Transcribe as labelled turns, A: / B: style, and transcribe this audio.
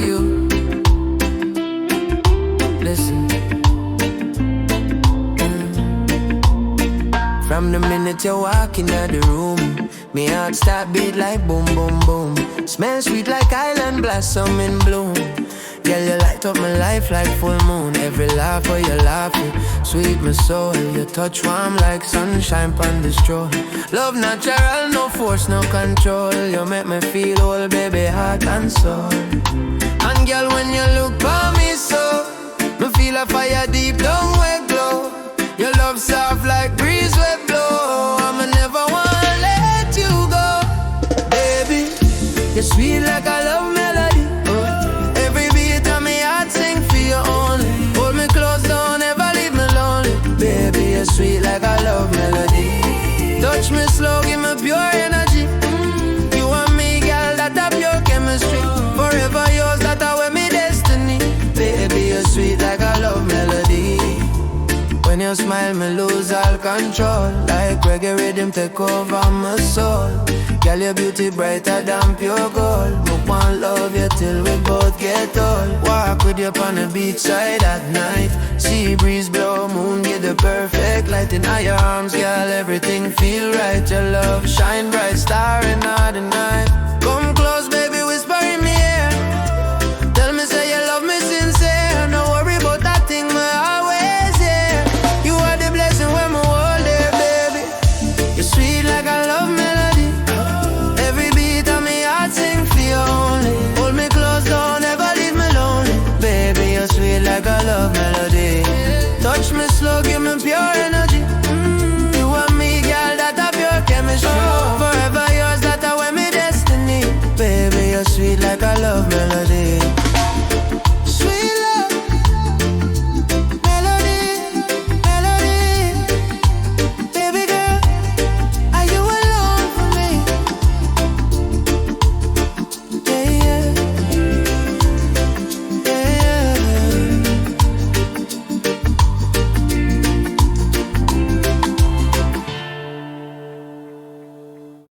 A: you. Listen. From the minute you walk in the room, me heart start beat like boom, boom, boom. Smell sweet like island blossom in bloom. Girl, you light up my life like full moon. Every laugh for you laughing, sweet my soul. Your touch warm like sunshine on the stroll. Love natural, no force, no control. You make me feel whole, baby, heart and soul. And girl, when you look for me so, me feel a fire deep down where glow. Your love soft like breeze we blow. I'ma never wanna let you go, baby. You're sweet like a love melody. Every beat of me heart sing for you only. Hold me close, don't ever leave me lonely. Baby, you're sweet like a love melody. Touch me slow, give me pure energy. You and me, girl, that a pure chemistry. Forever yours, that a way me destiny. Baby, you're sweet like a love melody. When you smile, me lose all control. Like reggae rhythm take over my soul. Girl, your beauty brighter than pure gold. Me want love you till we both get old. Walk with you on the beach side at night. Sea breeze blow, moon get the perfect light. In your arms, girl, everything feel right. Your love shine bright, star in all the night. Come close, baby,